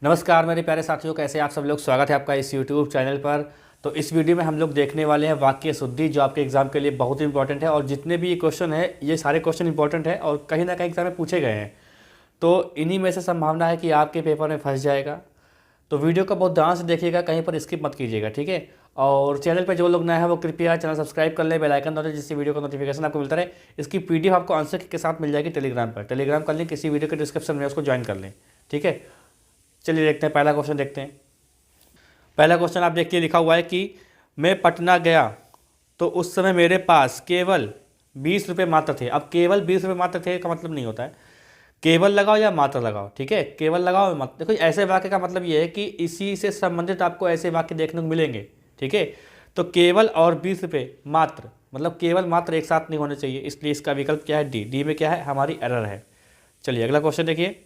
नमस्कार मेरे प्यारे साथियों, कैसे आप सब लोग। स्वागत है आपका इस YouTube चैनल पर। तो इस वीडियो में हम लोग देखने वाले हैं वाक्य शुद्धि, जो आपके एग्जाम के लिए बहुत ही इंपॉर्टेंट है। और जितने भी ये क्वेश्चन है, ये सारे क्वेश्चन इंपॉर्टेंट है और कहीं ना कहीं एग्जाम में पूछे गए हैं। तो इन्हीं में से संभावना है कि आपके पेपर में फंस जाएगा। तो वीडियो को बहुत ध्यान से देखिएगा, कहीं पर स्किप मत कीजिएगा, ठीक है। और चैनल पर जो लोग नए हैं वो कृपया चैनल सब्सक्राइब कर लें, बेल आइकन दबाएं, जिससे वीडियो का नोटिफिकेशन आपको मिलता रहे। इसकी PDF आपको आंसर के साथ मिल जाएगी टेलीग्राम पर। टेलीग्राम का लिंक किसी वीडियो के डिस्क्रिप्शन में, उसको ज्वाइन कर लें, ठीक है। चलिए देखते हैं, पहला क्वेश्चन देखते हैं। पहला क्वेश्चन आप देखिए, लिखा हुआ है कि मैं पटना गया तो उस समय मेरे पास केवल 20 रुपये मात्र थे। अब केवल 20 रुपये मात्र थे का मतलब नहीं होता है, केवल लगाओ या मात्र लगाओ, ठीक है। केवल लगाओ या मात्र। देखो, ऐसे वाक्य का मतलब ये है कि इसी से संबंधित आपको ऐसे वाक्य देखने को मिलेंगे, ठीक है। तो केवल और 20 रुपये मात्र, मतलब केवल मात्र एक साथ नहीं होने चाहिए, इसलिए इसका विकल्प क्या है, डी। डी में क्या है, हमारी एरर है। चलिए अगला क्वेश्चन देखिए।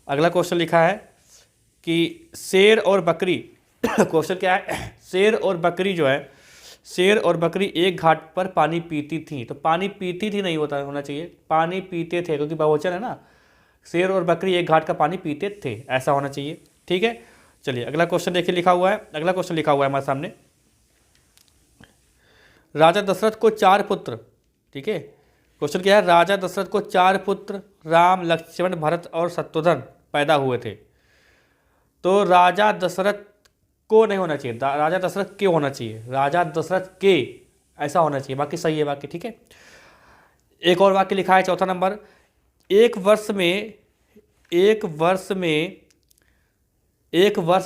अगला क्वेश्चन लिखा है कि शेर और बकरी क्वेश्चन क्या है, शेर और बकरी जो है, शेर और बकरी एक घाट पर पानी पीती थी। तो पानी पीती थी नहीं होना चाहिए, पानी पीते थे, क्योंकि बहुवचन है ना। शेर और बकरी एक घाट का पानी पीते थे, ऐसा होना चाहिए, ठीक है। चलिए अगला क्वेश्चन देखिए, लिखा हुआ है। अगला क्वेश्चन लिखा हुआ है हमारे सामने, राजा दशरथ को 4 पुत्र, ठीक है। क्वेश्चन क्या है, राजा दशरथ को 4 पुत्र राम, लक्ष्मण, भरत और शत्रुघ्न पैदा हुए थे। तो राजा दशरथ को नहीं होना चाहिए, राजा दशरथ के होना चाहिए, राजा दशरथ के ऐसा होना चाहिए। बाकी सही है वाक्य, ठीक है। एक और वाक्य लिखा है, चौथा नंबर, एक वर्ष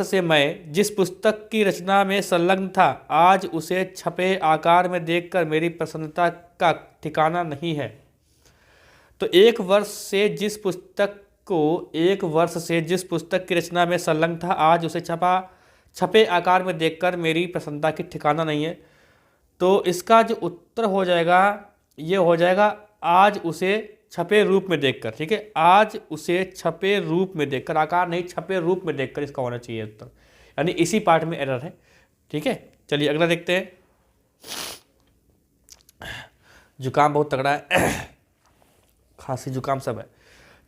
से मैं जिस पुस्तक की रचना में संलग्न था, आज उसे छपे आकार में देखकर मेरी प्रसन्नता का ठिकाना नहीं है। तो एक वर्ष से जिस पुस्तक की रचना में संलग्न था, आज उसे छपे आकार में देखकर मेरी प्रसन्नता की ठिकाना नहीं है। तो इसका जो उत्तर हो जाएगा, ये हो जाएगा आज उसे छपे रूप में देखकर, ठीक है। आज उसे छपे रूप में देखकर, आकार नहीं, छपे रूप में देखकर इसका होना चाहिए उत्तर, यानी इसी पार्ट में एरर है, ठीक है। चलिए अगला देखते हैं। जुकाम बहुत तगड़ा है खांसी जुकाम सब है।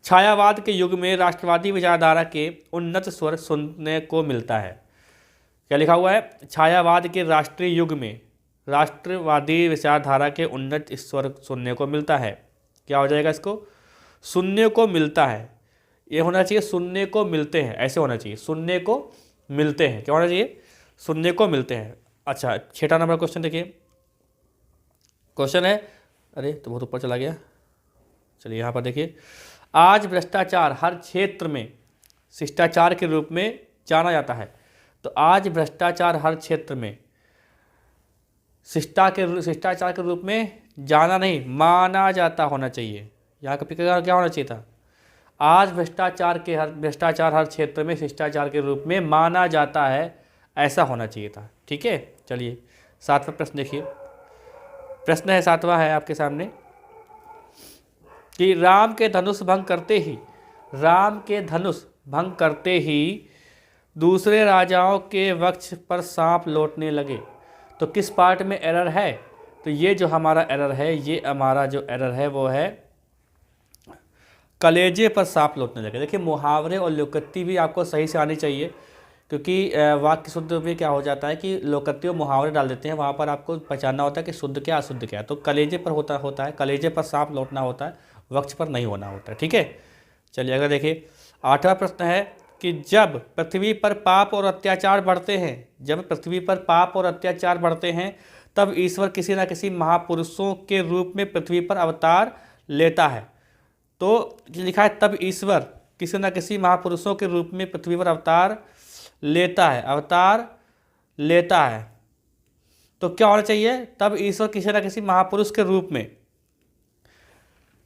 छायावाद के युग में राष्ट्रवादी विचारधारा के उन्नत स्वर सुनने को मिलता है। क्या लिखा हुआ है, छायावाद के राष्ट्रीय युग में राष्ट्रवादी विचारधारा के उन्नत स्वर सुनने को मिलता है। क्या हो जाएगा, इसको सुनने को मिलता है, ये होना चाहिए सुनने को मिलते हैं, ऐसे होना चाहिए, सुनने को मिलते हैं। क्या होना चाहिए, सुनने को मिलते हैं। अच्छा, 6वां नंबर क्वेश्चन देखिए। क्वेश्चन है, अरे तो बहुत ऊपर चला गया। चलिए यहाँ पर देखिए, आज भ्रष्टाचार हर क्षेत्र में शिष्टाचार के रूप में जाना जाता है। तो आज भ्रष्टाचार हर क्षेत्र में शिष्टाचार के रूप में जाना नहीं, माना जाता होना चाहिए। यहाँ का पिक्चर क्या होना चाहिए था, आज भ्रष्टाचार हर क्षेत्र में शिष्टाचार के रूप में माना जाता है, ऐसा होना चाहिए था, ठीक है। चलिए 7वां प्रश्न देखिए। प्रश्न है 7वां है आपके सामने कि राम के धनुष भंग करते ही दूसरे राजाओं के वक्ष पर सांप लौटने लगे। तो किस पार्ट में एरर है, तो ये जो हमारा एरर है, ये हमारा जो एरर है वो है कलेजे पर सांप लौटने लगे। देखिए, मुहावरे और लोकोक्ति भी आपको सही से आनी चाहिए, क्योंकि वाक्य शुद्ध में क्या हो जाता है कि लोकोक्ति और मुहावरे डाल देते हैं, वहाँ पर आपको पहचानना होता है कि शुद्ध क्या अशुद्ध क्या है। तो कलेजे पर होता है, कलेजे पर सांप लौटना होता है, वक्ष पर नहीं होना होता है, ठीक है। चलिए अगर देखिए, 8वां प्रश्न है कि जब पृथ्वी पर पाप और अत्याचार बढ़ते हैं, तब ईश्वर किसी न किसी महापुरुषों के रूप में पृथ्वी पर अवतार लेता है। तो लिखा है, तब ईश्वर किसी न किसी महापुरुषों के रूप में पृथ्वी पर अवतार लेता है। तो क्या होना चाहिए, तब ईश्वर किसी न किसी महापुरुष के रूप में,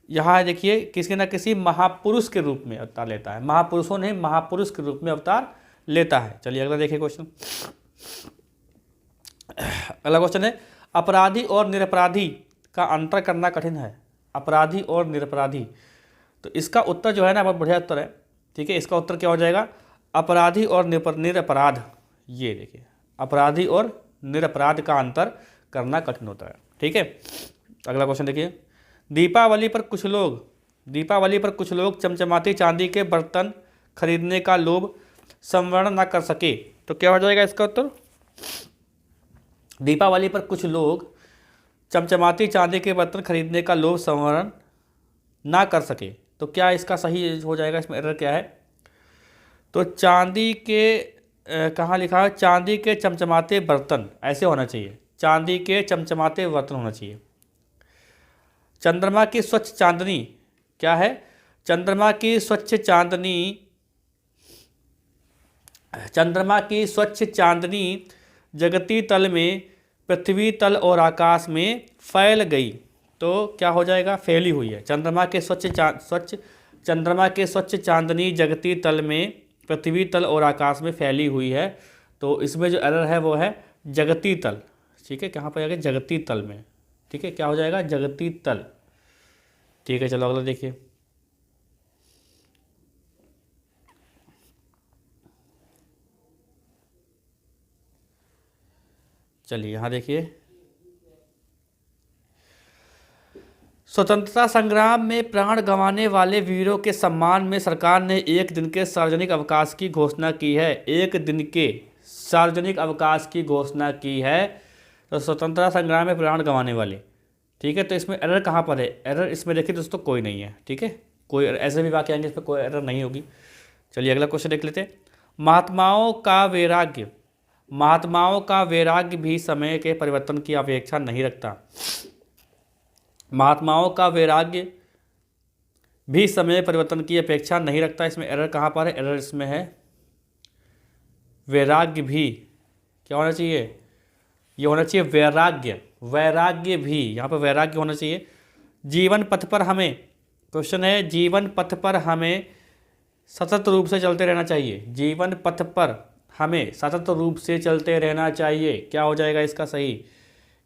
यहाँ देखिए, किसी न किसी महापुरुष के रूप में अवतार लेता है, महापुरुषों ने महापुरुष के रूप में अवतार लेता है। चलिए अगला देखिए क्वेश्चन। अगला क्वेश्चन है, अपराधी और निरपराधी का अंतर करना कठिन है। अपराधी और निरपराधी, तो इसका उत्तर जो है ना, बहुत बढ़िया उत्तर है, ठीक है। इसका उत्तर क्या हो जाएगा, अपराधी और निरपराध। ये देखिए, अपराधी और निरपराध का अंतर करना कठिन होता है, ठीक है। अगला क्वेश्चन देखिए, दीपावली पर कुछ लोग चमचमाती चांदी के बर्तन खरीदने का लोभ संवरण ना कर सके। तो क्या हो जाएगा इसका उत्तर? दीपावली पर कुछ लोग चमचमाती चांदी के बर्तन खरीदने का लोभ संवरण ना कर सके। तो क्या इसका सही हो जाएगा? इसमें एरर क्या है? तो चांदी के कहाँ लिखा है? चांदी के चमचमाते बर्तन, ऐसे होना चाहिए, चांदी के चमचमाते बर्तन होना चाहिए। चंद्रमा की स्वच्छ चांदनी क्या है? चंद्रमा की स्वच्छ चांदनी, चंद्रमा की स्वच्छ चांदनी जगती तल में, पृथ्वी तल और आकाश में फैल गई। तो क्या हो जाएगा? फैली हुई है। चंद्रमा के चंद्रमा के स्वच्छ चांदनी जगती तल में, पृथ्वी तल और आकाश में फैली हुई है। तो इसमें जो एरर है वो है जगती तल। ठीक है, कहाँ पर जाएगा? जगती तल में। ठीक है, क्या हो जाएगा? जगती तल। ठीक है, चलो अगला देखिए। चलिए यहाँ देखिए, स्वतंत्रता संग्राम में प्राण गंवाने वाले वीरों के सम्मान में सरकार ने एक दिन के सार्वजनिक अवकाश की घोषणा की है। एक दिन के सार्वजनिक अवकाश की घोषणा की है। तो स्वतंत्रता संग्राम में प्राण गंवाने वाले, ठीक है। तो इसमें एरर कहाँ पर है? एरर इसमें देखिए दोस्तों कोई नहीं है। ठीक है, कोई ऐसे भी वाक्य आएंगे इसमें कोई एरर नहीं होगी। चलिए अगला क्वेश्चन देख लेते हैं। महात्माओं का वैराग्य, महात्माओं का वैराग्य भी समय के परिवर्तन की अपेक्षा नहीं रखता। महात्माओं का वैराग्य भी समय परिवर्तन की अपेक्षा नहीं रखता। इसमें एरर कहाँ पर है? एरर इसमें है वैराग्य भी, क्या होना चाहिए? ये होना चाहिए वैराग्य, वैराग्य भी, यहाँ पर वैराग्य होना चाहिए। जीवन पथ पर हमें, क्वेश्चन है जीवन पथ पर हमें सतत रूप से चलते रहना चाहिए। जीवन पथ पर हमें सतत रूप से चलते रहना चाहिए। क्या हो जाएगा इसका सही?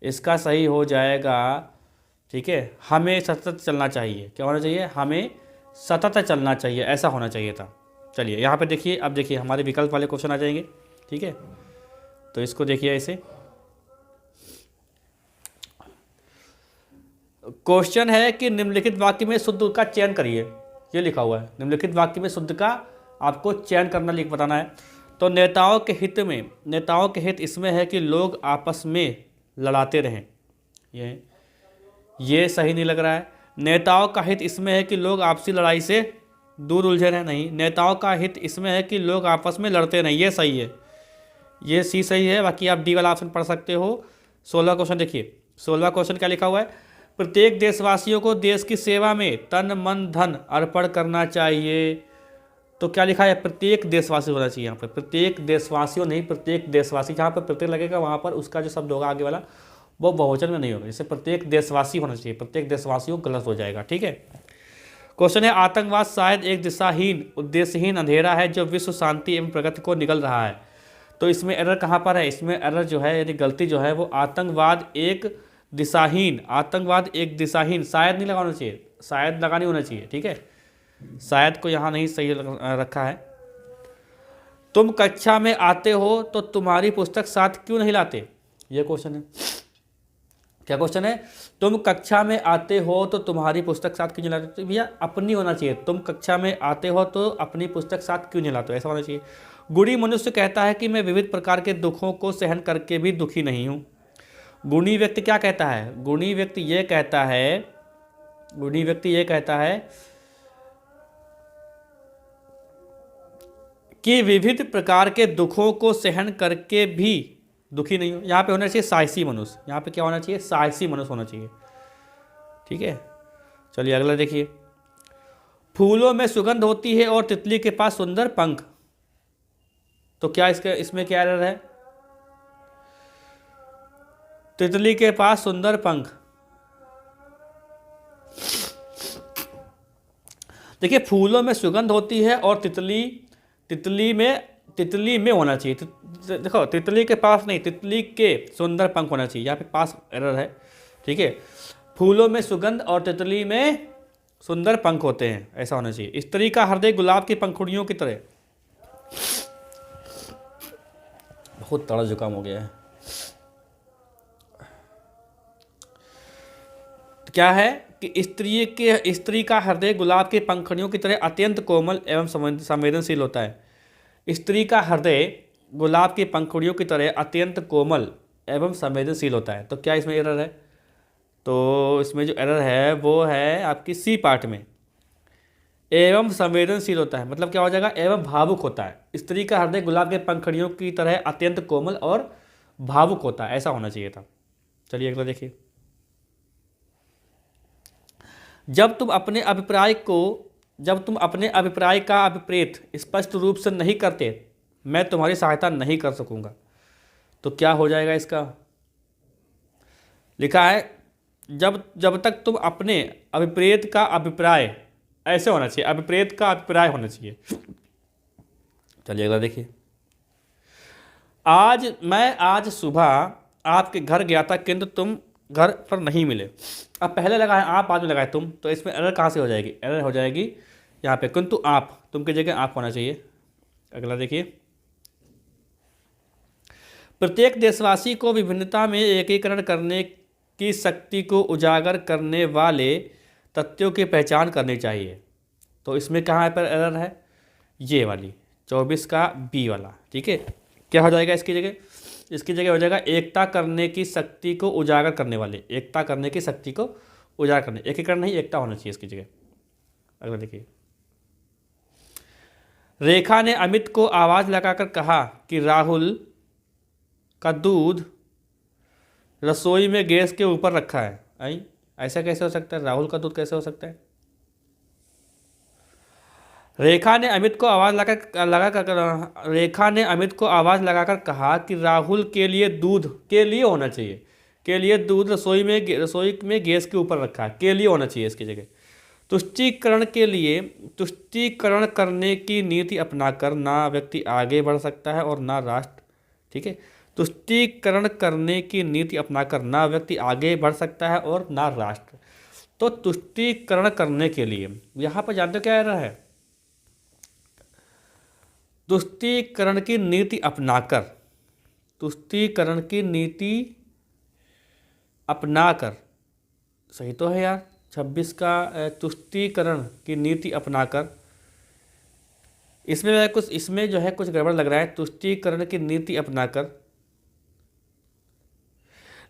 इसका सही हो जाएगा, ठीक है, हमें सतत चलना चाहिए। क्या होना चाहिए? हमें सतत चलना चाहिए, ऐसा होना चाहिए था। चलिए यहाँ पे देखिए, अब देखिए हमारे विकल्प वाले क्वेश्चन आ जाएंगे। ठीक है, तो इसको देखिए ऐसे। क्वेश्चन है कि निम्नलिखित वाक्य में शुद्ध का चयन करिए। ये लिखा हुआ है, निम्नलिखित वाक्य में शुद्ध का आपको चयन करना लिख बताना है। तो नेताओं के हित में, नेताओं के हित इसमें है कि लोग आपस में लड़ाते रहें। ये सही नहीं लग रहा है। नेताओं का हित इसमें है कि लोग आपसी लड़ाई से दूर उलझे रहें। नहीं, नेताओं का हित इसमें है कि लोग आपस में लड़ते रहें। ये सही है, ये सी सही है। बाकी आप डी वाला ऑप्शन पढ़ सकते हो। 16 क्वेश्चन देखिए, 16 क्वेश्चन क्या लिखा हुआ है? प्रत्येक देशवासियों को देश की सेवा में तन मन धन अर्पण करना चाहिए। तो क्या लिखा है? प्रत्येक देशवासी होना चाहिए। यहाँ पर प्रत्येक देशवासियों नहीं, प्रत्येक देशवासी। जहाँ पर प्रत्येक लगेगा वहाँ पर उसका जो शब्द होगा आगे वाला वो बहुवचन में नहीं होगा। जैसे प्रत्येक देशवासी होना चाहिए, प्रत्येक देशवासियों गलत हो जाएगा। ठीक है, क्वेश्चन है आतंकवाद शायद एक दिशाहीन उद्देश्यहीन अंधेरा है जो विश्व शांति एवं प्रगति को निगल रहा है। तो इसमें एरर कहाँ पर है? इसमें एरर जो है यानी गलती जो है वो आतंकवाद एक दिशाहीन, आतंकवाद एक दिशाहीन, शायद नहीं लगाना चाहिए, शायद लगानी होना चाहिए। ठीक है, शायद को यहाँ नहीं सही रखा है। तुम कक्षा में आते हो तो तुम्हारी पुस्तक साथ क्यों नहीं लाते? ये क्वेश्चन है। क्या क्वेश्चन है? तुम कक्षा में आते हो तो तुम्हारी पुस्तक साथ क्यों नहीं लाते? तो भैया अपनी होना चाहिए। तुम कक्षा में आते हो तो अपनी पुस्तक साथ क्यों नहीं लाते, ऐसा होना चाहिए। गुणी मनुष्य कहता है कि मैं विविध प्रकार के दुखों को सहन करके भी दुखी नहीं हूँ। गुणी व्यक्ति क्या कहता है? गुणी व्यक्ति ये कहता है, गुणी व्यक्ति ये कहता है कि विविध प्रकार के दुखों को सहन करके भी दुखी नहीं हो। यहाँ पे होना चाहिए साहसी मनुष्य। यहाँ पे क्या होना चाहिए? साहसी मनुष्य होना चाहिए। ठीक है, चलिए अगला देखिए। फूलों में सुगंध होती है और तितली के पास सुंदर पंख। तो क्या इसमें क्या एरर है? तितली के पास सुंदर पंख, देखिए फूलों में सुगंध होती है और तितली में होना चाहिए। देखो तितली के पास नहीं, तितली के सुंदर पंख होना चाहिए। यहाँ पे पास एरर है। ठीक है, फूलों में सुगंध और तितली में सुंदर पंख होते हैं, ऐसा होना चाहिए। स्त्री का हृदय गुलाब की पंखुड़ियों की तरह। बहुत तड़ा जुकाम हो गया है। क्या है कि स्त्री का हृदय गुलाब की पंखुड़ियों की तरह अत्यंत कोमल एवं संवेदनशील होता है। स्त्री का हृदय गुलाब की पंखुड़ियों की तरह अत्यंत कोमल एवं संवेदनशील होता है। तो क्या इसमें एरर है? तो इसमें जो एरर है वो है आपकी सी पार्ट में, एवं संवेदनशील होता है, मतलब क्या हो जाएगा? एवं भावुक होता है। स्त्री का हृदय गुलाब के पंखुड़ियों की तरह अत्यंत कोमल और भावुक होता है, ऐसा होना चाहिए था। चलिए अगला देखिए। जब तुम अपने अभिप्राय का अभिप्रेत स्पष्ट रूप से नहीं करते, मैं तुम्हारी सहायता नहीं कर सकूंगा। तो क्या हो जाएगा इसका? लिखा है जब जब तक तुम अपने अभिप्रेत का अभिप्राय, ऐसे होना चाहिए, अभिप्रेत का अभिप्राय होना चाहिए। चलिए अगला देखिए। आज सुबह आपके घर गया था किंतु तुम घर पर नहीं मिले। अब पहले लगा है आप, बाद में लगा है तुम, तो इसमें एरर कहाँ से हो जाएगी? एरर हो जाएगी यहाँ पे, किंतु आप, तुम की जगह आप होना चाहिए। अगला देखिए। प्रत्येक देशवासी को विभिन्नता में एकीकरण करने की शक्ति को उजागर करने वाले तथ्यों की पहचान करनी चाहिए। तो इसमें कहाँ पर एरर है? ये वाली 24 का बी वाला, ठीक है। क्या हो जाएगा इसकी जगह? इसकी जगह हो जाएगा एकता करने की शक्ति को उजागर करने वाले, एकता करने की शक्ति को उजागर करने, एकीकरण नहीं एकता होना चाहिए इसकी जगह। अगला देखिए। रेखा ने अमित को आवाज लगाकर कहा कि राहुल का दूध रसोई में गैस के ऊपर रखा है। आई, ऐसा कैसे हो सकता है? राहुल का दूध कैसे हो सकता है? रेखा ने अमित को आवाज लगाकर कहा कि राहुल के लिए दूध, के लिए होना चाहिए, के लिए दूध रसोई में गैस के ऊपर रखा है, के लिए होना चाहिए इसकी जगह। तुष्टीकरण करने की नीति अपनाकर ना व्यक्ति आगे बढ़ सकता है और ना राष्ट्र, ठीक है। तुष्टीकरण करने की नीति अपनाकर ना व्यक्ति आगे बढ़ सकता है और ना राष्ट्र। तो तुष्टीकरण करने के लिए यहाँ पर जानते हो क्या एरर है? तुष्टीकरण की नीति अपनाकर, तुष्टीकरण की नीति अपनाकर, सही तो है यार। 26 का तुष्टीकरण की नीति अपनाकर, इसमें जो है कुछ गड़बड़ लग रहा है। तुष्टीकरण की नीति अपनाकर,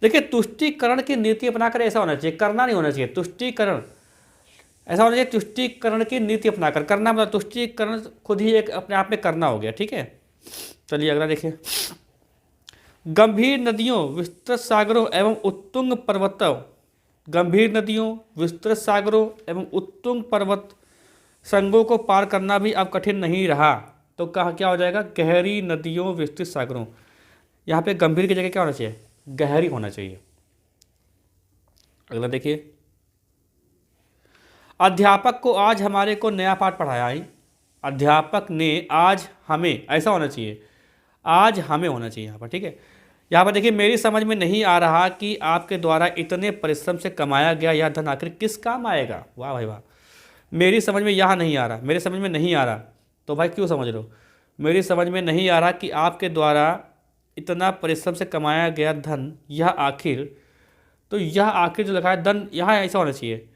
देखिए तुष्टीकरण की नीति अपनाकर ऐसा होना चाहिए, करना नहीं होना चाहिए। तुष्टीकरण ऐसा होना चाहिए, तुष्टीकरण की नीति अपनाकर, करना मतलब तुष्टीकरण खुद ही एक अपने आप में करना हो गया, ठीक है। चलिए अगला देखिए। गंभीर नदियों, विस्तृत सागरों एवं उत्तुंग पर्वतों, गंभीर नदियों, विस्तृत सागरों एवं उत्तुंग पर्वत संगों को पार करना भी अब कठिन नहीं रहा। तो कहाँ क्या हो जाएगा? गहरी नदियों, विस्तृत सागरों। यहाँ पे गंभीर की जगह क्या होना चाहिए? गहरी होना चाहिए। अगला देखिए। अध्यापक को आज हमारे को नया पाठ पढ़ाया है। अध्यापक ने आज हमें, ऐसा होना चाहिए, आज हमें होना चाहिए यहाँ पर, ठीक है। यहाँ पर देखिए, मेरी समझ में नहीं आ रहा कि आपके द्वारा इतने परिश्रम से कमाया गया यह धन आखिर किस काम आएगा। वाह भाई वाह। मेरी समझ में यह नहीं आ रहा, मेरे समझ में नहीं आ रहा, तो भाई क्यों समझ लो। मेरी समझ में नहीं आ रहा कि आपके द्वारा इतना परिश्रम से कमाया गया धन, यह आखिर, तो यह आखिर जो लिखा है धन, यहाँ ऐसा होना चाहिए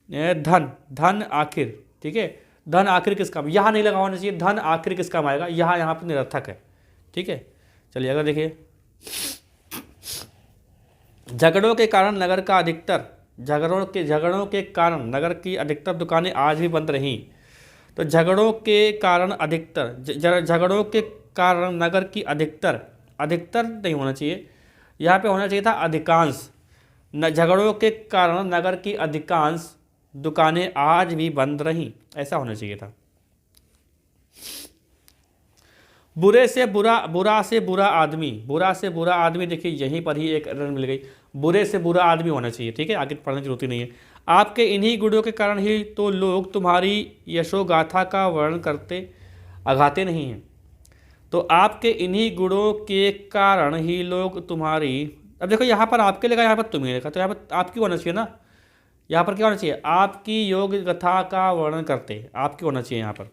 धन आखिर, ठीक है। धन आखिर किस काम, यहाँ नहीं लगा होना चाहिए, धन आखिर किस काम आएगा, यहाँ पर निरर्थक है, ठीक है। चलिए अगर देखिए। झगड़ों के कारण नगर की अधिकतर दुकानें आज भी बंद रहीं। तो झगड़ों के कारण नगर की अधिकतर नहीं होना चाहिए, यहाँ पे होना चाहिए था अधिकांश। झगड़ों के कारण नगर की अधिकांश दुकानें आज भी बंद रहीं, ऐसा होना चाहिए था। बुरा से बुरा आदमी, देखिए यहीं पर ही एक एरर मिल गई। बुरे से बुरा आदमी होना चाहिए, ठीक है, आगे पढ़ने की जरूरत ही नहीं है। आपके इन्हीं गुणों के कारण ही तो लोग तुम्हारी यशोगाथा का वर्णन अघाते नहीं हैं। तो आपके इन्हीं गुणों के कारण ही लोग तुम्हारी, अब देखो यहाँ पर आपके लगा, यहाँ पर तुम्हें लिखा, तो यहाँ पर आपकी होना चाहिए ना, यहाँ पर क्या होना चाहिए? आपकी योग गाथा का वर्णन करते, आपकी होना चाहिए यहाँ पर।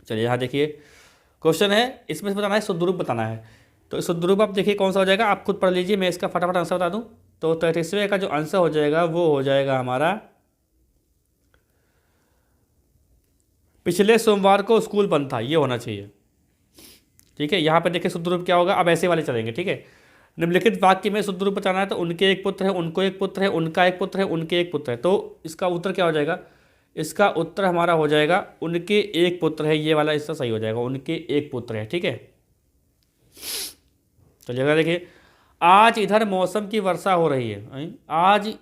चलिए यहाँ देखिए, क्वेश्चन है, इसमें से बताना है शुद्धरूप बताना है। तो शुद्धरूप आप देखिए कौन सा हो जाएगा, आप खुद पढ़ लीजिए, मैं इसका फटाफट आंसर बता दूं। तो 33वें का जो आंसर हो जाएगा वो हो जाएगा हमारा, पिछले सोमवार को स्कूल बंद था, ये होना चाहिए। ठीक है। यहाँ पर देखिए शुद्ध रूप क्या होगा, अब ऐसे वाले चलेंगे, ठीक है। निम्नलिखित वाक्य में शुद्ध रूप बताना है तो उनके एक पुत्र है, उनको एक पुत्र है, उनका एक पुत्र है, उनके एक पुत्र है। तो इसका उत्तर क्या हो जाएगा, इसका उत्तर हमारा हो जाएगा उनके एक पुत्र है, ये वाला इसका सही हो जाएगा, उनके एक पुत्र है, ठीक है। चलिएगा देखिए, आज इधर मौसम की वर्षा हो रही है, आज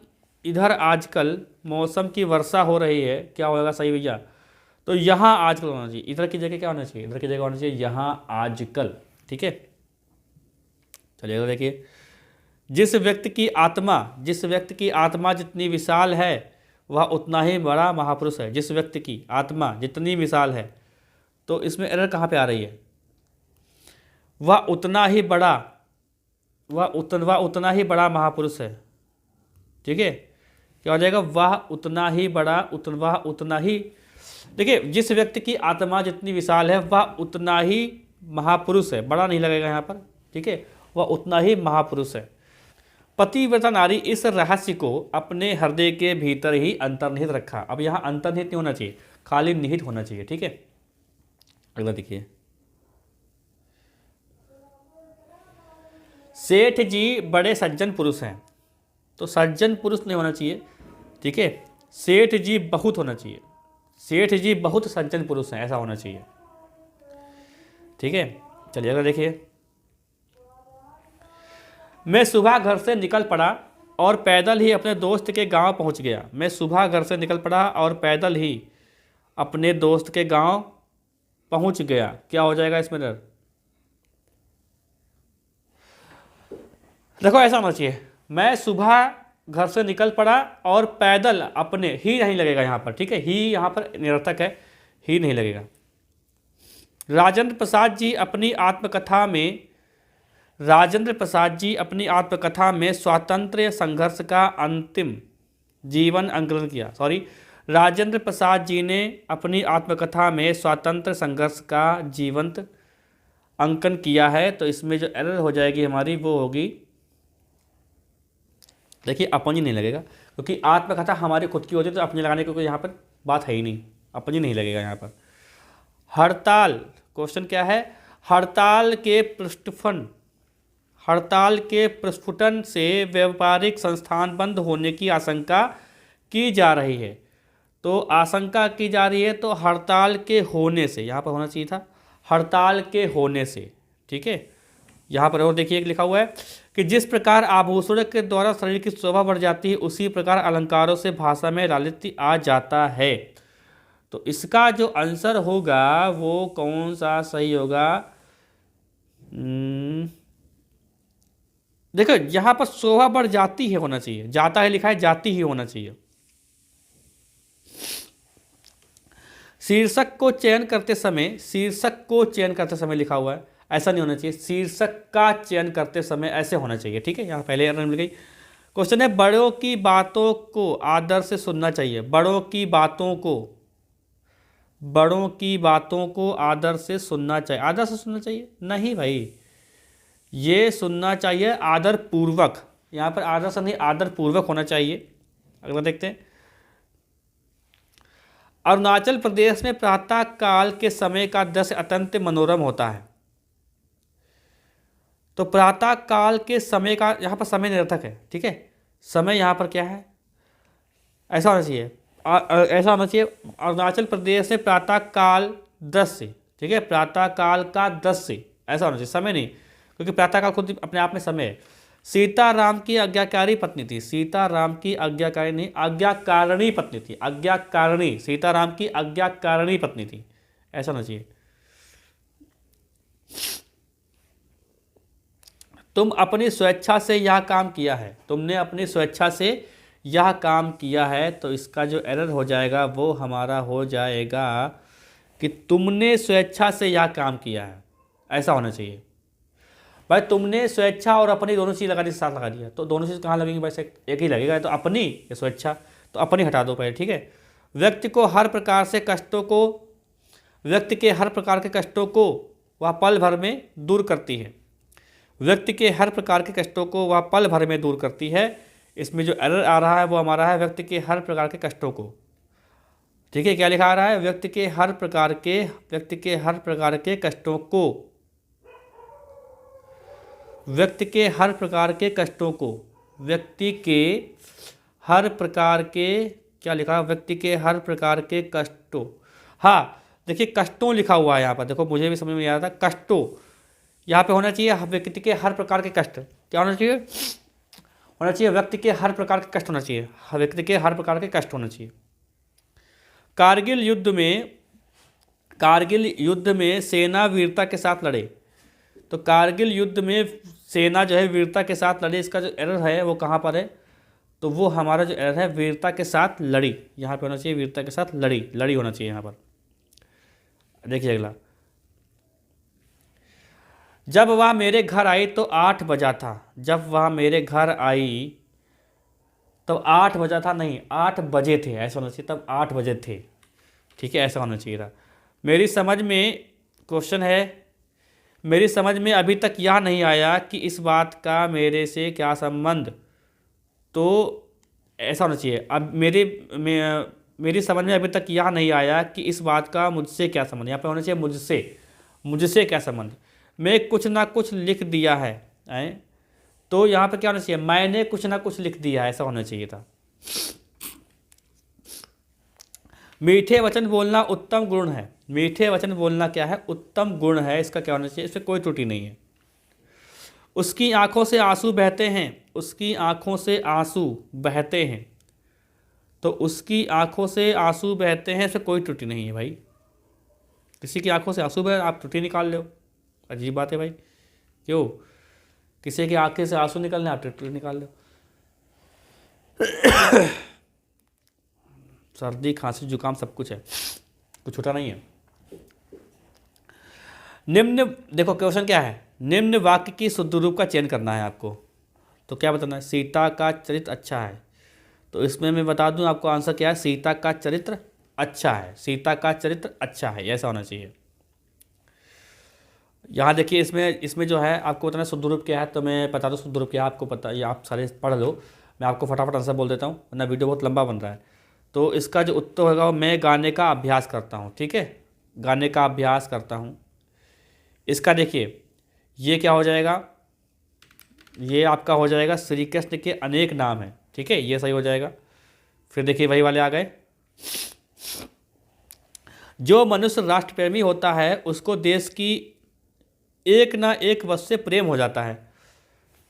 इधर आजकल मौसम की वर्षा हो रही है, क्या होगा सही भैया, तो यहाँ आजकल होना चाहिए, इधर की जगह क्या होना चाहिए, इधर की जगह होना चाहिए यहाँ आजकल, ठीक है। चलिएगा देखिए, जिस व्यक्ति की आत्मा जितनी विशाल है वह उतना ही बड़ा महापुरुष है। जिस व्यक्ति की आत्मा जितनी विशाल है, तो इसमें एरर कहाँ पे आ रही है, वह उतना ही बड़ा महापुरुष है, ठीक है। क्या हो जाएगा, वह उतना ही देखिए, जिस व्यक्ति की आत्मा जितनी विशाल है वह उतना ही महापुरुष है, बड़ा नहीं लगेगा यहाँ पर, ठीक है, वह उतना ही महापुरुष है। पतिव्रता नारी इस रहस्य को अपने हृदय के भीतर ही अंतर्निहित रखा। अब यहाँ अंतर्निहित नहीं होना चाहिए, खाली निहित होना चाहिए, ठीक है। अगला देखिए, सेठ जी बड़े सज्जन पुरुष हैं, तो सज्जन पुरुष नहीं होना चाहिए, ठीक है। सेठ जी बहुत होना चाहिए, सेठ जी बहुत सज्जन पुरुष हैं, ऐसा होना चाहिए, ठीक है। चलिए अगला देखिए, मैं सुबह घर से निकल पड़ा और पैदल ही अपने दोस्त के गांव पहुंच गया। मैं सुबह घर से निकल पड़ा और पैदल ही अपने दोस्त के गांव पहुंच गया, क्या हो जाएगा इसमें डर, देखो ऐसा होना चाहिए, मैं सुबह घर से निकल पड़ा और पैदल अपने, ही नहीं लगेगा यहाँ पर, ठीक है, ही यहाँ पर निरर्थक है, ही नहीं लगेगा। राजेंद्र प्रसाद जी अपनी आत्मकथा में स्वातंत्र्य संघर्ष का अंतिम जीवन अंकन किया। राजेंद्र प्रसाद जी ने अपनी आत्मकथा में स्वातंत्र्य संघर्ष का जीवंत अंकन किया है, तो इसमें जो एरर हो जाएगी हमारी वो होगी, देखिए अपनी नहीं लगेगा, क्योंकि आत्मकथा हमारी खुद की होती है, तो अपनी लगाने की कोई यहाँ पर बात है ही नहीं, अपनी नहीं लगेगा यहाँ पर। हड़ताल, क्वेश्चन क्या है, हड़ताल के प्रस्फुटन से व्यापारिक संस्थान बंद होने की आशंका की जा रही है, तो आशंका की जा रही है, तो हड़ताल के होने से, यहाँ पर होना चाहिए था हड़ताल के होने से, ठीक है। यहाँ पर और देखिए लिखा हुआ है कि जिस प्रकार आभूषण के द्वारा शरीर की शोभा बढ़ जाती है, उसी प्रकार अलंकारों से भाषा में लालित्य आ जाता है। तो इसका जो आंसर होगा वो कौन सा सही होगा, देखो यहाँ पर शोभा बढ़ जाती है होना चाहिए, जाता है लिखा है, जाती ही होना चाहिए। शीर्षक को चयन करते समय लिखा हुआ है, ऐसा नहीं होना चाहिए, शीर्षक का चयन करते समय ऐसे होना चाहिए, ठीक है। यहाँ पहले एरर मिल गई। क्वेश्चन है, बड़ों की बातों को आदर से सुनना चाहिए। बड़ों की बातों को आदर से सुनना चाहिए, आदर से सुनना चाहिए नहीं भाई, ये सुनना चाहिए आदर पूर्वक, यहाँ पर आदर से नहीं आदर पूर्वक होना चाहिए। अगला देखते हैं, अरुणाचल प्रदेश में प्रातः काल के समय का दृश्य अत्यंत मनोरम होता है, तो प्रातः काल के समय का यहाँ पर समय निरर्थक है, ठीक है। समय यहाँ पर क्या है, ऐसा होना चाहिए, अरुणाचल प्रदेश में प्रातः काल दृश्य, ठीक है, प्रातः काल का दृश्य, ऐसा होना चाहिए, समय नहीं, क्योंकि प्रातः काल खुद अपने आप में समय है। सीताराम की आज्ञाकारी पत्नी थी, सीताराम की आज्ञाकारी नहीं आज्ञाकारिणी पत्नी थी, आज्ञाकारिणी, सीताराम की आज्ञाकारिणी पत्नी थी, ऐसा होना चाहिए। तुम अपनी स्वेच्छा से यह काम किया है, तुमने अपनी स्वेच्छा से यह काम किया है, तो इसका जो एरर हो जाएगा वो हमारा हो जाएगा कि तुमने स्वेच्छा से यह काम किया है, ऐसा होना चाहिए। भाई तुमने स्वेच्छा और अपनी दोनों चीज़ लगा दी, साथ लगा दिया, तो दोनों चीज़ कहाँ लगेंगी भाई, एक ही लगेगा, तो अपनी या स्वेच्छा, तो अपनी हटा दो पहले, ठीक है। व्यक्ति के हर प्रकार के कष्टों को वह पल भर में दूर करती है, व्यक्ति के हर प्रकार के कष्टों को वह पल भर में दूर करती है। इसमें जो एरर आ रहा है वो हमारा है व्यक्ति के हर प्रकार के कष्टों को, ठीक है। क्या लिखा आ रहा है, व्यक्ति के हर प्रकार के कष्टों को, व्यक्ति के हर प्रकार के कष्टों को, व्यक्ति के हर प्रकार के, क्या लिखा, व्यक्ति के हर प्रकार के कष्टों, हाँ देखिए कष्टों लिखा हुआ है यहाँ पर, देखो मुझे भी समझ में नहीं आ रहा था, कष्टों यहाँ पे होना चाहिए, व्यक्ति के हर प्रकार के कष्ट, क्या होना चाहिए, होना चाहिए व्यक्ति के हर प्रकार के कष्ट होना चाहिए, व्यक्ति के हर प्रकार के कष्ट होना चाहिए। कारगिल युद्ध में सेना वीरता के साथ लड़े, तो कारगिल युद्ध में सेना जो है वीरता के साथ लड़े, इसका जो एरर है वो कहाँ पर है, तो वो हमारा जो एरर है वीरता के साथ लड़ी, यहाँ पे होना चाहिए वीरता के साथ लड़ी होना चाहिए यहाँ पर। देखिए अगला, जब वह मेरे घर आई तो 8 बजा था, जब वह मेरे घर आई तब 8 बजा था, नहीं 8 बजे थे, ऐसा होना चाहिए, तब 8 बजे थे, ठीक है, ऐसा होना चाहिए था। मेरी समझ में, क्वेश्चन है, मेरी समझ में अभी तक यह नहीं आया कि इस बात का मेरे से क्या संबंध, तो ऐसा होना चाहिए, अब मेरी समझ में अभी तक यह नहीं आया कि इस बात का मुझसे क्या संबंध, यहाँ पे होना चाहिए मुझसे क्या संबंध। मैं कुछ ना कुछ लिख दिया है, तो यहाँ पे क्या होना चाहिए, मैंने कुछ ना कुछ लिख दिया है, ऐसा होना चाहिए था। मीठे वचन बोलना उत्तम गुण है, मीठे वचन बोलना क्या है, उत्तम गुण है, इसका क्या होना चाहिए, इसमें कोई त्रुटि नहीं है। उसकी आंखों से आंसू बहते हैं, उसकी आंखों से आंसू बहते हैं, तो उसकी आंखों से आंसू बहते हैं, इसमें कोई त्रुटि नहीं है भाई। किसी की आंखों से आंसू बहे, आप त्रुटि निकाल लो, अजीब बात है भाई, क्यों, किसी की आंखें से आंसू निकलने, आप त्रुटि निकाल लो। सर्दी खांसी जुकाम सब कुछ है, कुछ छूटा नहीं है। निम्न, देखो क्वेश्चन क्या है, निम्न वाक्य की शुद्ध रूप का चयन करना है आपको, तो क्या बताना है, सीता का चरित्र अच्छा है, तो इसमें मैं बता दूं आपको आंसर क्या है, सीता का चरित्र अच्छा है, सीता का चरित्र अच्छा है, ऐसा होना चाहिए। यहाँ देखिए इसमें जो है आपको बताना शुद्ध रूप क्या है, तो मैं बता दूँ शुद्ध रूप क्या है, आपको पता, ये आप सारे पढ़ लो, मैं आपको फटाफट आंसर बोल देता हूँ वरना वीडियो बहुत लंबा बन रहा है। तो इसका जो उत्तर होगा वो, मैं गाने का अभ्यास करता हूँ, ठीक है, गाने का अभ्यास करता हूँ। इसका देखिए ये क्या हो जाएगा, ये आपका हो जाएगा श्री कृष्ण के अनेक नाम हैं, ठीक है, ये सही हो जाएगा। फिर देखिए वही वाले आ गए, जो मनुष्य राष्ट्र प्रेमी होता है उसको देश की एक ना एक वस्तु से प्रेम हो जाता है,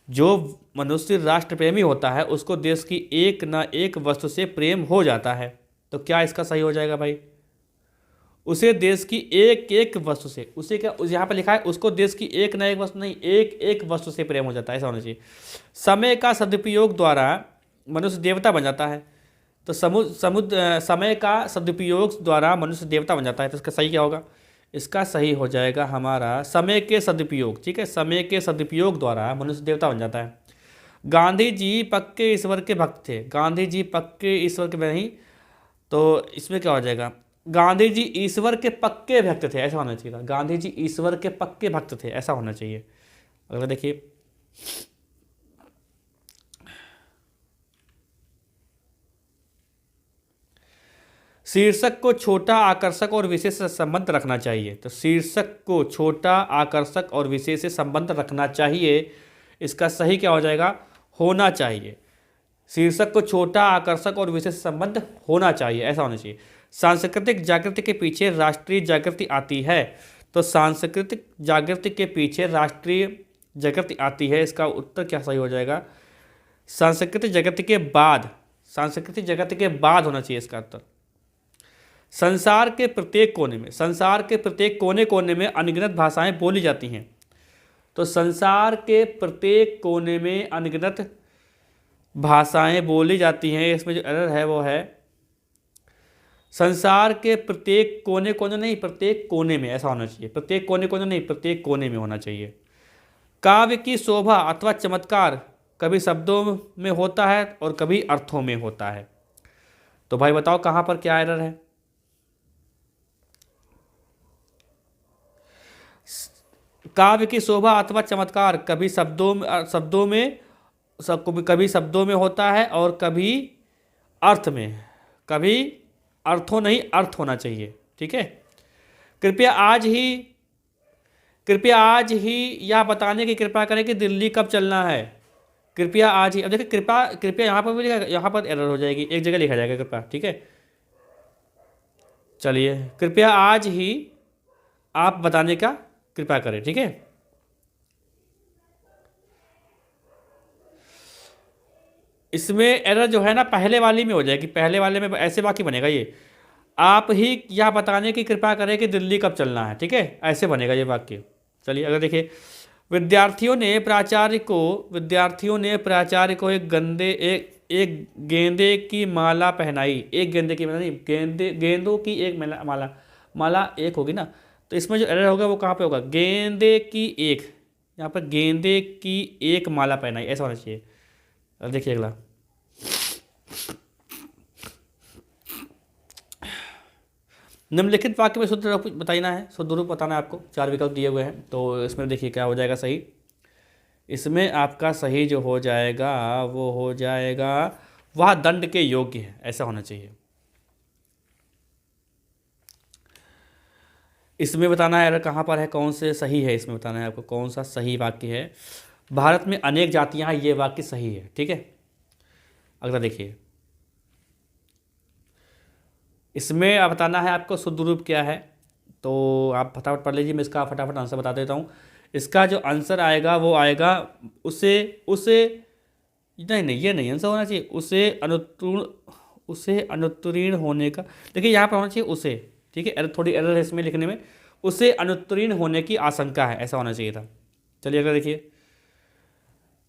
जो मनुष्य राष्ट्र प्रेमी होता है उसको देश की एक ना एक वस्तु से प्रेम हो जाता है, तो क्या इसका सही हो जाएगा भाई, उसे देश की एक एक वस्तु से, उसे क्या यहाँ पर लिखा है, उसको देश की एक ना एक वस्तु नहीं, एक एक वस्तु से प्रेम हो जाता है, ऐसा होना चाहिए। समय का सदुपयोग द्वारा मनुष्य देवता बन जाता है, तो समय का सदुपयोग द्वारा मनुष्य देवता बन जाता है, तो इसका सही क्या होगा, इसका सही हो जाएगा हमारा समय के सदुपयोग, ठीक है, समय के सदुपयोग द्वारा मनुष्य देवता बन जाता है। गांधी जी पक्के ईश्वर के भक्त थे, गांधी जी पक्के ईश्वर के नहीं, तो इसमें क्या हो जाएगा, गांधी जी ईश्वर के पक्के भक्त थे, ऐसा होना चाहिए था, गांधी जी ईश्वर के पक्के भक्त थे, ऐसा होना चाहिए। अगला देखिए, शीर्षक को छोटा, आकर्षक और विशेष से संबंध रखना चाहिए, तो शीर्षक को छोटा, आकर्षक और विशेष से संबंध रखना चाहिए, इसका सही क्या हो जाएगा, होना चाहिए। शीर्षक को छोटा, आकर्षक और विशेष संबंध होना चाहिए, ऐसा होना चाहिए। सांस्कृतिक जागृति के पीछे राष्ट्रीय जागृति आती है, तो सांस्कृतिक जागृति के पीछे राष्ट्रीय जागृति आती है, इसका उत्तर क्या सही हो जाएगा, सांस्कृतिक जागृति के बाद, सांस्कृतिक जागृति के बाद होना चाहिए इसका उत्तर। संसार के प्रत्येक कोने में अनगिनत भाषाएं बोली जाती हैं, तो संसार के प्रत्येक कोने में अनगिनत भाषाएं बोली जाती हैं, इसमें जो एरर है वो है संसार के प्रत्येक कोने नहीं, प्रत्येक कोने में, ऐसा होना चाहिए, प्रत्येक कोने नहीं, प्रत्येक कोने में होना चाहिए। काव्य की शोभा अथवा चमत्कार कभी शब्दों में होता है और कभी अर्थों में होता है, तो भाई बताओ कहाँ पर क्या एरर है, काव्य की शोभा अथवा चमत्कार कभी कभी शब्दों में होता है और कभी अर्थ में, कभी अर्थों नहीं, अर्थ होना चाहिए, ठीक है। कृपया आज ही कृपया आज ही यह बताने की कृपा करें कि दिल्ली कब चलना है। कृपया आज ही, अब देखिए कृपया कृपया यहाँ पर भी लिखा, यहाँ पर एरर हो जाएगी, एक जगह लिखा जाएगा कृपया, ठीक है। चलिए, कृपया आज ही आप बताने का कृपया करें, ठीक है। इसमें एरर जो है ना पहले वाली में हो जाएगी, पहले वाले में ऐसे वाक्य बनेगा ये, आप ही यह बताने की कृपा करें कि दिल्ली कब चलना है, ठीक है, ऐसे बनेगा ये वाक्य। चलिए अगर देखिए, विद्यार्थियों ने प्राचार्य को एक गेंदे की माला पहनाई, एक गेंदे की माला नहीं, गेंदों की एक माला, माला एक होगी ना, तो इसमें जो एरर होगा वो कहाँ पे होगा, गेंदे की एक, यहाँ पर गेंदे की एक माला पहनाई, ऐसा होना चाहिए। अब देखिए अगला, निम्नलिखित वाक्य में शुद्ध रूप बताना है, शुद्ध रूप बताना है आपको, 4 विकल्प दिए हुए हैं, तो इसमें देखिए क्या हो जाएगा सही। इसमें आपका सही जो हो जाएगा वो हो जाएगा, वह दंड के योग्य है, ऐसा होना चाहिए। इसमें बताना है एरर कहाँ पर है, कौन से सही है, इसमें बताना है आपको कौन सा सही वाक्य है। भारत में अनेक जातियां हैं, ये वाक्य सही है, ठीक है। अगला देखिए, इसमें आप बताना है आपको शुद्ध रूप क्या है, तो आप फटाफट पढ़ लीजिए, मैं इसका फटाफट आंसर बता देता हूँ। इसका जो आंसर आएगा वो आएगा, उसे उसे नहीं नहीं, ये नहीं आंसर होना चाहिए, उसे अनुत्तीर्ण होने का, देखिए यहाँ पर होना चाहिए उसे, ठीक है, थोड़ी एरर है इसमें लिखने में, उसे अनुत्तीर्ण होने की आशंका है, ऐसा होना चाहिए था। चलिए अगर देखिए,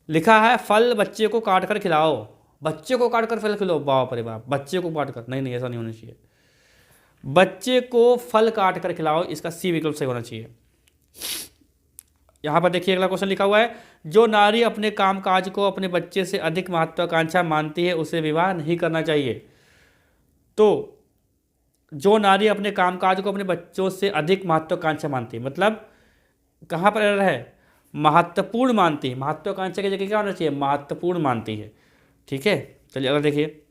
लिखा है फल बच्चे को काट कर खिलाओ, बच्चे को काट कर फल खिलाओ, बाप रे बाप, बच्चे को काट कर, नहीं नहीं ऐसा नहीं होना चाहिए, बच्चे को फल काट कर खिलाओ, इसका सी विकल्प सही होना चाहिए। यहाँ पर देखिए अगला क्वेश्चन लिखा हुआ है, जो नारी अपने कामकाज को अपने बच्चे से अधिक महत्वाकांक्षा मानती है उसे विवाह नहीं करना चाहिए। तो जो नारी अपने कामकाज को अपने बच्चों से अधिक महत्वाकांक्षा मानती है, मतलब कहाँ पर एरर है, महत्वपूर्ण मानती है, महत्वाकांक्षा की जगह क्या होना चाहिए, महत्वपूर्ण मानती है, ठीक है। चलिए अगर देखिए,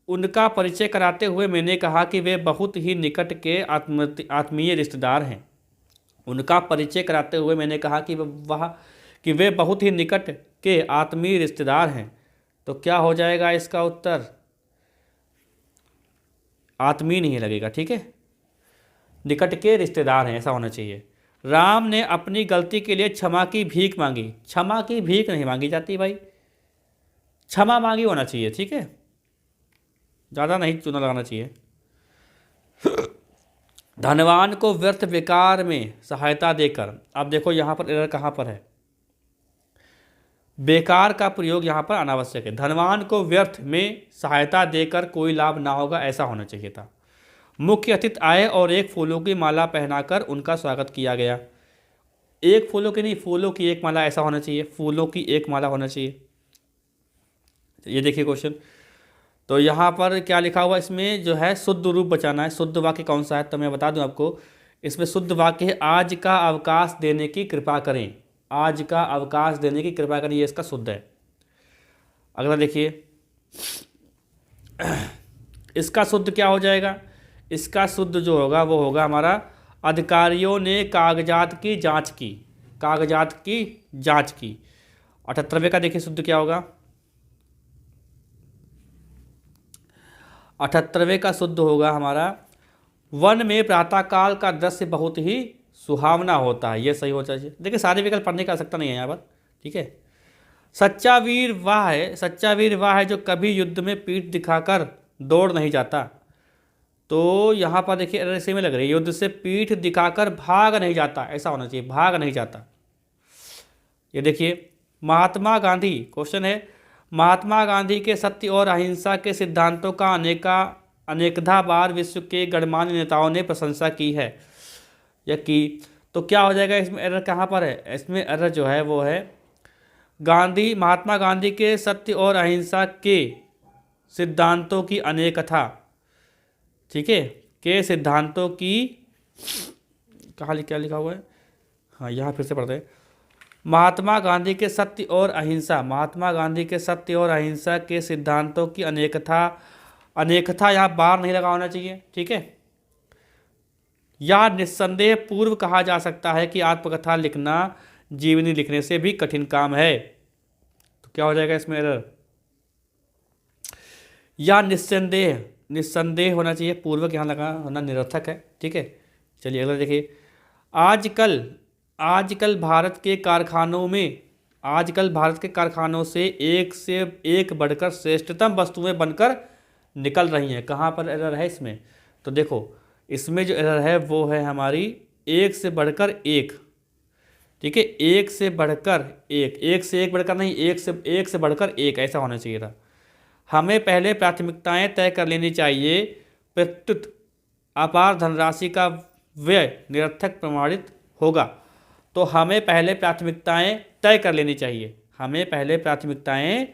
उनका परिचय कराते हुए मैंने कहा कि वे बहुत ही निकट के आत्मीय रिश्तेदार हैं। उनका परिचय कराते हुए मैंने कहा कि वे बहुत ही निकट के आत्मीय रिश्तेदार हैं, तो क्या हो जाएगा इसका उत्तर, आत्मीय नहीं लगेगा, ठीक है, निकट के रिश्तेदार हैं, ऐसा होना चाहिए। राम ने अपनी गलती के लिए क्षमा की भीख मांगी, क्षमा की भीख नहीं मांगी जाती भाई, क्षमा मांगी होना चाहिए, ठीक है, ज़्यादा नहीं चूना लगाना चाहिए। धनवान को व्यर्थ बेकार में सहायता देकर, अब देखो यहाँ पर एरर कहाँ पर है, बेकार का प्रयोग यहाँ पर अनावश्यक है, धनवान को व्यर्थ में सहायता देकर कोई लाभ ना होगा, ऐसा होना चाहिए था। मुख्य अतिथि आए और एक फूलों की माला पहनाकर उनका स्वागत किया गया, एक फूलों की नहीं, फूलों की एक माला, ऐसा होना चाहिए, फूलों की एक माला होना चाहिए। ये देखिए क्वेश्चन, तो यहाँ पर क्या लिखा हुआ, इसमें जो है शुद्ध रूप बचाना है, शुद्ध वाक्य कौन सा है, तो मैं बता दूं आपको, इसमें शुद्ध वाक्य है, आज का अवकाश देने की कृपा करें, आज का अवकाश देने की कृपा करें, ये इसका शुद्ध है। अगला देखिए, इसका शुद्ध क्या हो जाएगा, इसका शुद्ध जो होगा वो होगा हमारा, अधिकारियों ने कागजात की जांच की, कागजात की जांच की। 78वें का देखिए शुद्ध क्या होगा, 78वें का शुद्ध होगा हमारा, वन में प्रातःकाल का दृश्य बहुत ही सुहावना होता है, ये सही हो चाहिए। देखिए सारे विकल्प पढ़ने की आवश्यकता नहीं है यहाँ पर, ठीक है। सच्चा वीर वह है जो कभी युद्ध में पीठ दिखाकर दौड़ नहीं जाता, तो यहाँ पर देखिए ऐसे में लग रही है, युद्ध से पीठ दिखाकर भाग नहीं जाता, ऐसा होना चाहिए, भाग नहीं जाता। ये देखिए, महात्मा गांधी, क्वेश्चन है, महात्मा गांधी के सत्य और अहिंसा के सिद्धांतों का अनेकधा बार विश्व के गणमान्य नेताओं ने प्रशंसा की है या की, तो क्या हो जाएगा, इसमें एरर कहाँ पर है, इसमें एरर जो है वो है, महात्मा गांधी के सत्य और अहिंसा के सिद्धांतों की अनेकथा, ठीक है, के सिद्धांतों की, कहाँ क्या लिखा हुआ है, हाँ यहाँ फिर से पढ़ते हैं, महात्मा गांधी के सत्य और अहिंसा, महात्मा गांधी के सत्य और अहिंसा के सिद्धांतों की अनेकथा, यहाँ बार नहीं लगा होना चाहिए, ठीक है, या निस्संदेह पूर्व कहा जा सकता है कि आत्मकथा लिखना जीवनी लिखने से भी कठिन काम है। तो क्या हो जाएगा इसमें एरर? या निस्संदेह, निस्संदेह होना चाहिए, पूर्वक यहाँ लगा होना निरर्थक है। ठीक है, चलिए अगला देखिए। आजकल आजकल भारत के कारखानों में, आजकल भारत के कारखानों से एक बढ़कर श्रेष्ठतम वस्तुएं बनकर निकल रही हैं। कहाँ पर एरर है इसमें? तो देखो इसमें जो एरर है वो है हमारी एक से बढ़कर एक। ठीक है, एक से बढ़कर एक, एक से एक बढ़कर नहीं, एक से बढ़कर एक, ऐसा होना चाहिए था। हमें पहले प्राथमिकताएं तय कर लेनी चाहिए, प्रत्युत अपार धनराशि का व्यय निरर्थक प्रमाणित होगा। तो हमें पहले प्राथमिकताएं तय कर लेनी चाहिए, हमें पहले प्राथमिकताएं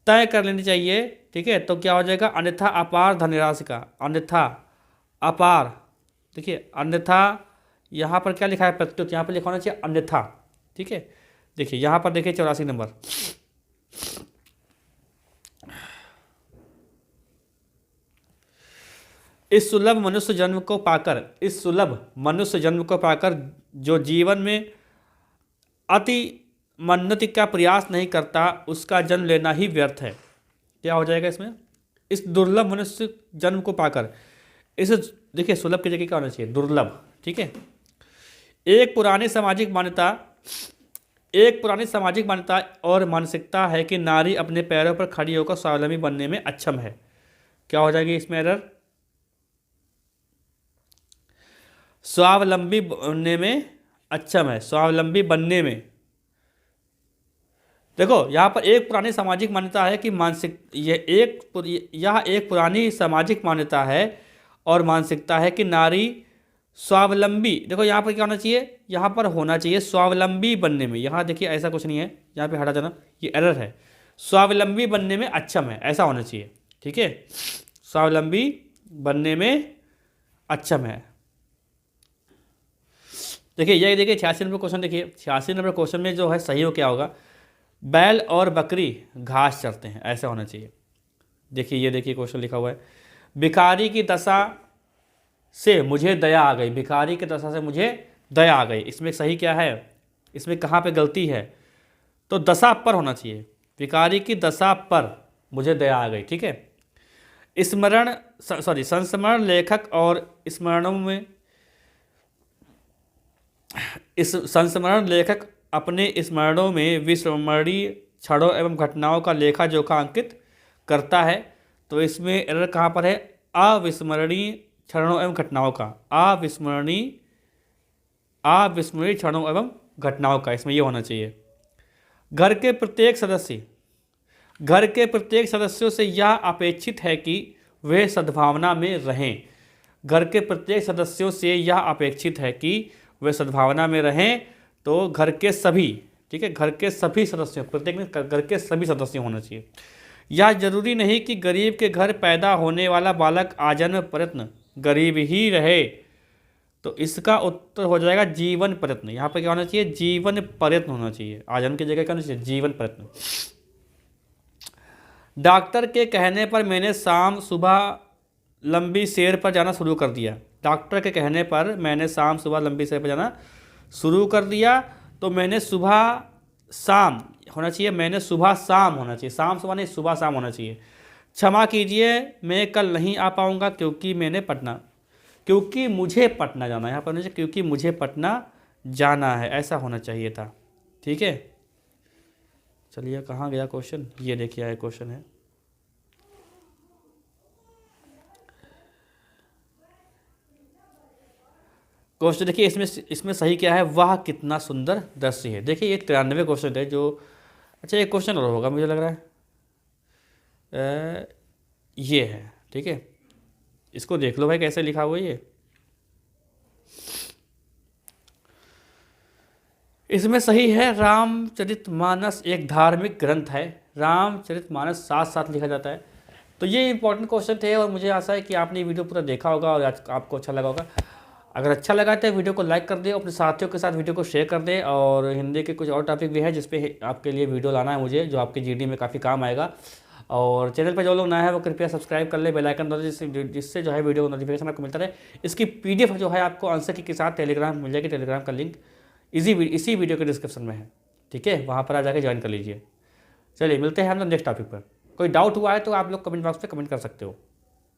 तय कर लेनी चाहिए। ठीक है, तो क्या हो जाएगा? अन्यथा अपार धनराशि का, अन्यथा अपार, देखिए अन्यथा यहाँ पर क्या लिखा है? प्रत्युत, यहाँ पर लिखा होना चाहिए अन्यथा। ठीक है, देखिए यहाँ पर देखिए 84 नंबर, इस सुलभ मनुष्य जन्म को पाकर, इस सुलभ मनुष्य जन्म को पाकर जो जीवन में अति मन्नति का प्रयास नहीं करता, उसका जन्म लेना ही व्यर्थ है। क्या हो जाएगा इसमें? इस दुर्लभ मनुष्य जन्म को पाकर, इस, देखिए सुलभ की जगह क्या होना चाहिए? दुर्लभ। ठीक है, एक पुरानी सामाजिक मान्यता और मानसिकता है कि नारी अपने पैरों पर खड़ी होकर स्वावलंबी बनने में अक्षम है। क्या हो जाएगी इसमें एरर? स्वावलंबी बनने में अक्षम है, स्वावलंबी बनने में। देखो यहाँ पर एक पुरानी सामाजिक मान्यता है कि यह एक पुरानी सामाजिक मान्यता है और मानसिकता है कि नारी स्वावलंबी, देखो यहाँ पर क्या होना चाहिए? यहाँ पर होना चाहिए स्वावलंबी बनने में। यहाँ देखिए ऐसा कुछ नहीं है, यहाँ पे हटा देना, ये एरर है। स्वावलंबी बनने में अक्षम है, ऐसा होना चाहिए। ठीक है, स्वावलंबी बनने में अक्षम है। देखिए ये देखिए 86 नंबर क्वेश्चन, देखिए 86 नंबर क्वेश्चन में जो है सही हो क्या होगा? बैल और बकरी घास चरते हैं, ऐसा होना चाहिए। देखिए ये देखिए क्वेश्चन लिखा हुआ है, भिखारी की दशा से मुझे दया आ गई, भिखारी की दशा से मुझे दया आ गई। इसमें सही क्या है? इसमें कहाँ पे गलती है? तो दशा पर होना चाहिए, भिखारी की दशा पर मुझे दया आ गई। ठीक है, संस्मरण लेखक और स्मरणों में, इस संस्मरण लेखक अपने स्मरणों में विस्मरणीय क्षणों एवं घटनाओं का लेखा जोखा अंकित करता है। तो इसमें एरर कहाँ पर है? अविस्मरणीय क्षणों एवं घटनाओं का, अविस्मरणीय क्षणों एवं घटनाओं का, इसमें ये होना चाहिए। घर के प्रत्येक सदस्यों से यह अपेक्षित है कि वे सद्भावना में रहें। घर के प्रत्येक सदस्यों से यह अपेक्षित है कि वे सद्भावना में रहें। तो घर के सभी, ठीक है, घर के सभी सदस्यों, प्रत्येक में घर के सभी सदस्य होना चाहिए। यह जरूरी नहीं कि गरीब के घर पैदा होने वाला बालक आजन्म प्रयत्न गरीब ही रहे। तो इसका उत्तर हो जाएगा जीवन प्रयत्न। यहाँ पर क्या होना चाहिए? जीवन प्रयत्न होना चाहिए, आजन्म की जगह क्या होना चाहिए? जीवन प्रयत्न। डॉक्टर के कहने पर मैंने शाम सुबह लंबी सैर पर जाना शुरू कर दिया। डॉक्टर के कहने पर मैंने शाम सुबह लंबी सैर पर जाना शुरू कर दिया। तो मैंने सुबह शाम होना चाहिए, मैंने सुबह शाम होना चाहिए, शाम सुबह नहीं, सुबह शाम होना चाहिए। क्षमा कीजिए मैं कल नहीं आ पाऊँगा क्योंकि मुझे पटना जाना है। यहाँ पर होना चाहिए क्योंकि मुझे पटना जाना है, ऐसा होना चाहिए था। ठीक है, चलिए कहाँ गया क्वेश्चन? ये देखिए आया क्वेश्चन है, क्वेश्चन देखिए इसमें सही क्या है? वह कितना सुंदर दृश्य है। देखिए ये 93 क्वेश्चन है जो, अच्छा एक क्वेश्चन और होगा मुझे लग रहा है, ये है। ठीक है, इसको देख लो भाई कैसे लिखा हुआ है ये। इसमें सही है, रामचरितमानस एक धार्मिक ग्रंथ है। रामचरितमानस साथ साथ लिखा जाता है। तो ये इंपॉर्टेंट क्वेश्चन थे और मुझे आशा है कि आपने वीडियो पूरा देखा होगा और आज आपको अच्छा लगा होगा। अगर अच्छा लगा तो वीडियो को लाइक कर दें, अपने साथियों के साथ वीडियो को शेयर कर दें। और हिंदी के कुछ और टॉपिक भी है जिस पे आपके लिए वीडियो लाना है मुझे, जो आपके जीडी में काफ़ी काम आएगा। और चैनल पर जो लोग नया है वो कृपया सब्सक्राइब कर ले, बेल आइकन दबा दे, जिससे जो है वीडियो को नोटिफिकेशन आपको मिलता रहे। इसकी PDF जो है आपको आंसर की के साथ टेलीग्राम मिल जाएगी। टेलीग्राम का लिंक इसी वीडियो के डिस्क्रिप्शन में है, ठीक है, वहाँ पर आ जाके ज्वाइन कर लीजिए। चलिए मिलते हैं हम लोग नेक्स्ट टॉपिक पर। कोई डाउट हुआ है तो आप लोग कमेंट बॉक्स में कमेंट कर सकते हो।